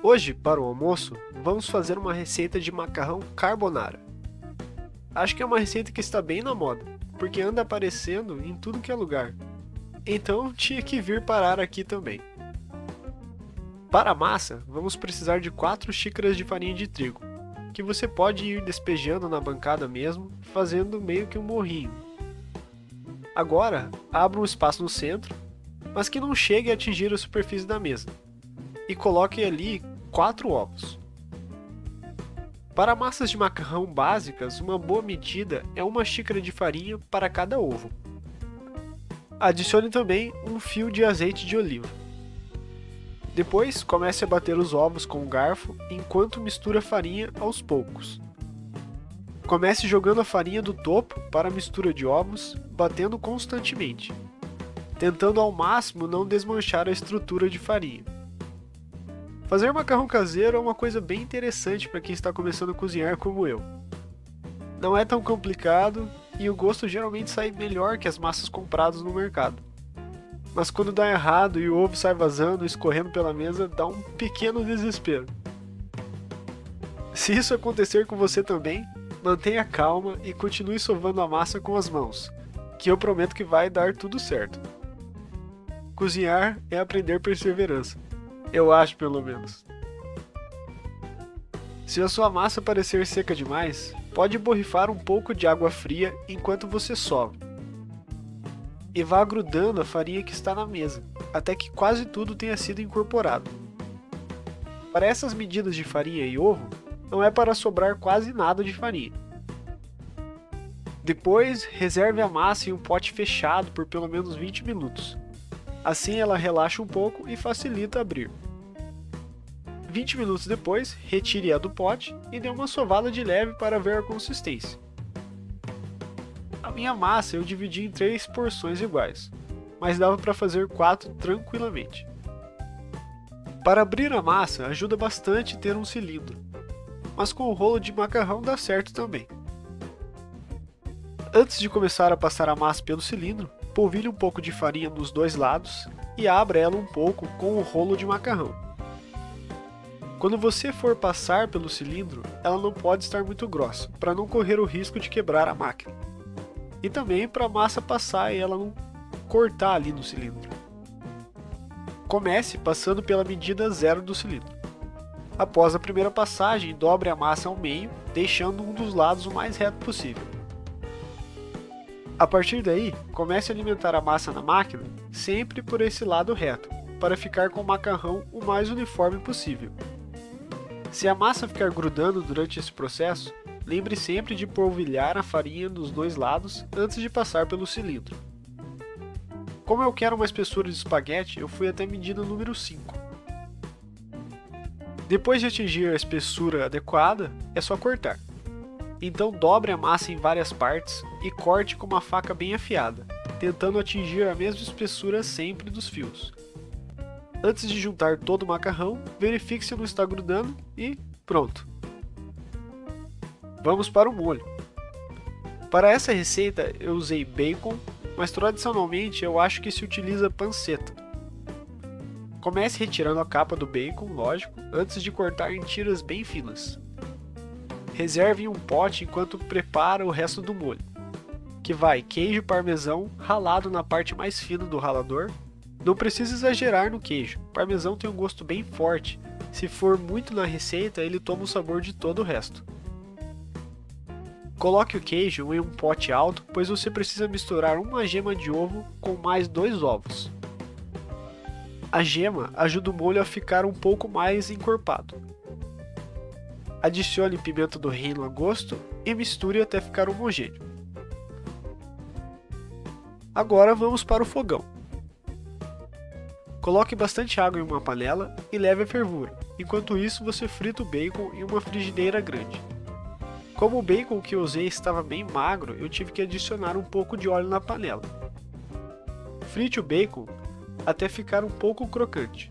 Hoje, para o almoço, vamos fazer uma receita de macarrão carbonara. Acho que é uma receita que está bem na moda, porque anda aparecendo em tudo que é lugar. Então tinha que vir parar aqui também. Para a massa, vamos precisar de 4 xícaras de farinha de trigo, que você pode ir despejando na bancada mesmo, fazendo meio que um morrinho. Agora, abra um espaço no centro, mas que não chegue a atingir a superfície da mesa, e coloque ali 4 ovos. Para massas de macarrão básicas, uma boa medida é 1 xícara de farinha para cada ovo. Adicione também um fio de azeite de oliva. Depois, comece a bater os ovos com o garfo enquanto mistura a farinha aos poucos. Comece jogando a farinha do topo para a mistura de ovos, batendo constantemente, tentando ao máximo não desmanchar a estrutura de farinha. Fazer macarrão caseiro é uma coisa bem interessante para quem está começando a cozinhar como eu. Não é tão complicado e o gosto geralmente sai melhor que as massas compradas no mercado. Mas quando dá errado e o ovo sai vazando e escorrendo pela mesa, dá um pequeno desespero. Se isso acontecer com você também, mantenha calma e continue sovando a massa com as mãos, que eu prometo que vai dar tudo certo. Cozinhar é aprender perseverança. Eu acho, pelo menos. Se a sua massa parecer seca demais, pode borrifar um pouco de água fria enquanto você sova. E vá grudando a farinha que está na mesa, até que quase tudo tenha sido incorporado. Para essas medidas de farinha e ovo, não é para sobrar quase nada de farinha. Depois, reserve a massa em um pote fechado por pelo menos 20 minutos. Assim ela relaxa um pouco e facilita abrir. 20 minutos depois, retire-a do pote e dê uma sovada de leve para ver a consistência. A minha massa eu dividi em 3 porções iguais, mas dava para fazer 4 tranquilamente. Para abrir a massa ajuda bastante ter um cilindro, mas com o rolo de macarrão dá certo também. Antes de começar a passar a massa pelo cilindro, polvilhe um pouco de farinha nos dois lados e abra ela um pouco com o rolo de macarrão. Quando você for passar pelo cilindro, ela não pode estar muito grossa, para não correr o risco de quebrar a máquina. E também para a massa passar e ela não cortar ali no cilindro. Comece passando pela medida 0 do cilindro. Após a primeira passagem, dobre a massa ao meio, deixando um dos lados o mais reto possível. A partir daí, comece a alimentar a massa na máquina, sempre por esse lado reto, para ficar com o macarrão o mais uniforme possível. Se a massa ficar grudando durante esse processo, lembre sempre de polvilhar a farinha nos dois lados antes de passar pelo cilindro. Como eu quero uma espessura de espaguete, eu fui até a medida número 5. Depois de atingir a espessura adequada, é só cortar. Então dobre a massa em várias partes e corte com uma faca bem afiada, tentando atingir a mesma espessura sempre dos fios. Antes de juntar todo o macarrão, verifique se não está grudando e pronto! Vamos para o molho. Para essa receita eu usei bacon, mas tradicionalmente eu acho que se utiliza panceta. Comece retirando a capa do bacon, lógico, antes de cortar em tiras bem finas. Reserve em um pote enquanto prepara o resto do molho, que vai queijo parmesão ralado na parte mais fina do ralador. Não precisa exagerar no queijo, parmesão tem um gosto bem forte, se for muito na receita ele toma o sabor de todo o resto. Coloque o queijo em um pote alto, pois você precisa misturar uma gema de ovo com mais 2 ovos. A gema ajuda o molho a ficar um pouco mais encorpado. Adicione pimenta do reino a gosto e misture até ficar homogêneo. Agora vamos para o fogão. Coloque bastante água em uma panela e leve à fervura. Enquanto isso, você frita o bacon em uma frigideira grande. Como o bacon que eu usei estava bem magro, eu tive que adicionar um pouco de óleo na panela. Frite o bacon até ficar um pouco crocante.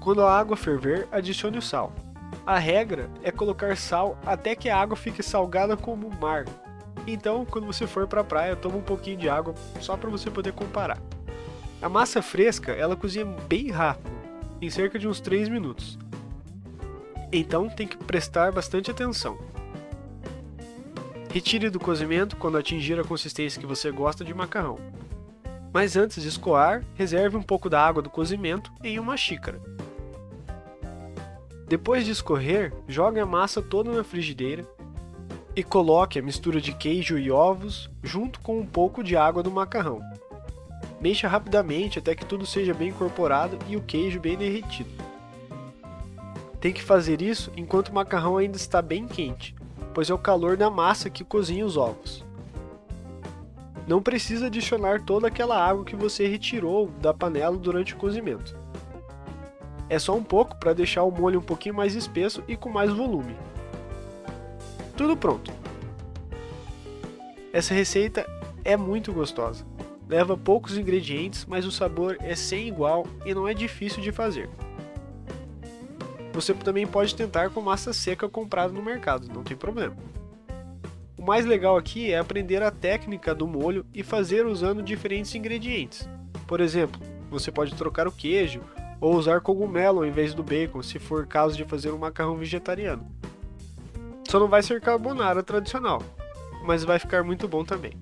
Quando a água ferver, adicione o sal. A regra é colocar sal até que a água fique salgada como o mar. Então, quando você for para a praia, toma um pouquinho de água só para você poder comparar. A massa fresca, ela cozinha bem rápido, em cerca de uns 3 minutos. Então tem que prestar bastante atenção. Retire do cozimento quando atingir a consistência que você gosta de macarrão. Mas antes de escoar, reserve um pouco da água do cozimento em uma xícara. Depois de escorrer, jogue a massa toda na frigideira e coloque a mistura de queijo e ovos junto com um pouco de água do macarrão. Mexa rapidamente até que tudo seja bem incorporado e o queijo bem derretido. Tem que fazer isso enquanto o macarrão ainda está bem quente, pois é o calor da massa que cozinha os ovos. Não precisa adicionar toda aquela água que você retirou da panela durante o cozimento. É só um pouco para deixar o molho um pouquinho mais espesso e com mais volume. Tudo pronto. Essa receita é muito gostosa. Leva poucos ingredientes, mas o sabor é sem igual e não é difícil de fazer. Você também pode tentar com massa seca comprada no mercado, não tem problema. O mais legal aqui é aprender a técnica do molho e fazer usando diferentes ingredientes. Por exemplo, você pode trocar o queijo ou usar cogumelo ao invés do bacon, se for caso de fazer um macarrão vegetariano. Só não vai ser carbonara tradicional, mas vai ficar muito bom também.